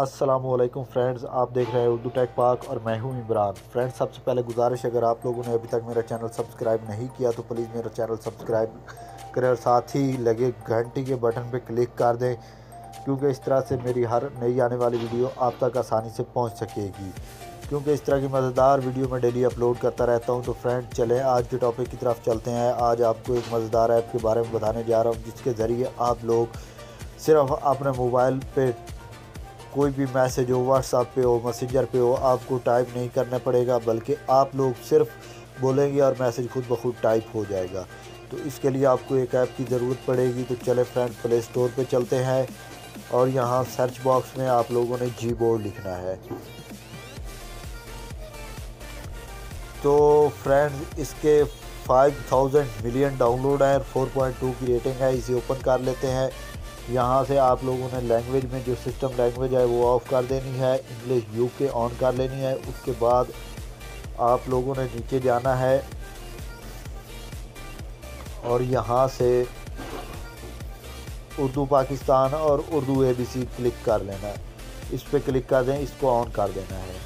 अस्सलामुअलैकुम फ्रेंड्स, आप देख रहे हैं उर्दू टेक पाक और मैं हूं इमरान। फ्रेंड्स, सबसे पहले गुजारिश, अगर आप लोगों ने अभी तक मेरा चैनल सब्सक्राइब नहीं किया तो प्लीज़ मेरा चैनल सब्सक्राइब करें और साथ ही लगे घंटी के बटन पर क्लिक कर दें, क्योंकि इस तरह से मेरी हर नई आने वाली वीडियो आप तक आसानी से पहुंच सकेगी। क्योंकि इस तरह की मज़ेदार वीडियो मैं डेली अपलोड करता रहता हूं। तो फ्रेंड, चलें आज के टॉपिक की तरफ चलते हैं। आज आपको एक मज़ेदार ऐप के बारे में बताने जा रहा हूं, जिसके ज़रिए आप लोग सिर्फ अपने मोबाइल पे कोई भी मैसेज हो, व्हाट्सएप पे हो, मैसेंजर पे हो, आपको टाइप नहीं करना पड़ेगा, बल्कि आप लोग सिर्फ बोलेंगे और मैसेज खुद ब खुद टाइप हो जाएगा। तो इसके लिए आपको एक ऐप की ज़रूरत पड़ेगी। तो चले फ्रेंड, प्ले स्टोर पे चलते हैं और यहाँ सर्च बॉक्स में आप लोगों ने जी बोर्ड लिखना है। तो फ्रेंड्स, इसके 5000 मिलियन डाउनलोड है, 4.2 की रेटिंग है। इसे ओपन कर लेते हैं। यहाँ से आप लोगों ने लैंग्वेज में जो सिस्टम लैंग्वेज है वो ऑफ़ कर देनी है, इंग्लिश यूके ऑन कर लेनी है। उसके बाद आप लोगों ने नीचे जाना है और यहाँ से उर्दू पाकिस्तान और उर्दू ABC क्लिक कर लेना है। इस पर क्लिक कर दें, इसको ऑन कर देना है।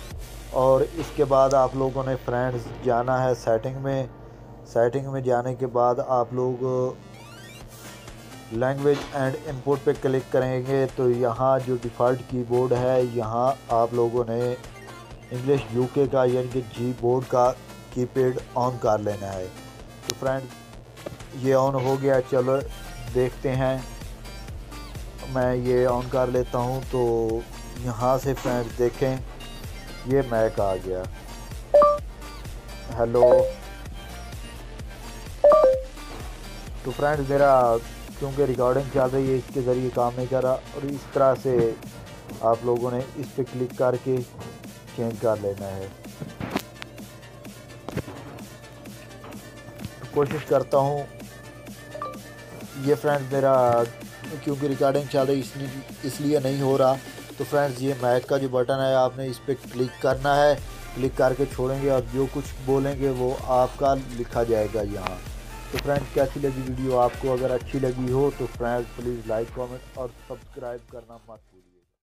और इसके बाद आप लोगों ने फ्रेंड्स जाना है सेटिंग में। सेटिंग में जाने के बाद आप लोग लैंग्वेज एंड इनपुट पे क्लिक करेंगे तो यहाँ जो डिफ़ॉल्ट कीबोर्ड है, यहाँ आप लोगों ने इंग्लिश यूके का यानी कि जी बोर्ड का कीपैड ऑन कर लेना है। तो फ्रेंड, ये ऑन हो गया। चलो देखते हैं, मैं ये ऑन कर लेता हूँ। तो यहाँ से फ्रेंड्स देखें, ये मैक आ गया। हेलो। तो फ्रेंड्स, मेरा क्योंकि रिकॉर्डिंग चल रही है, इसके ज़रिए काम नहीं कर रहा। और इस तरह से आप लोगों ने इस पर क्लिक करके चेंज कर लेना है। तो कोशिश करता हूँ। ये फ्रेंड्स, मेरा क्योंकि रिकॉर्डिंग चल रही इसलिए नहीं हो रहा। तो फ्रेंड्स, ये मैक का जो बटन है, आपने इस पर क्लिक करना है। क्लिक करके छोड़ेंगे और जो कुछ बोलेंगे वो आपका लिखा जाएगा यहाँ। तो फ्रेंड्स, कैसी लगी वीडियो आपको? अगर अच्छी लगी हो तो फ्रेंड्स प्लीज़ लाइक, कमेंट और सब्सक्राइब करना मत भूलिए।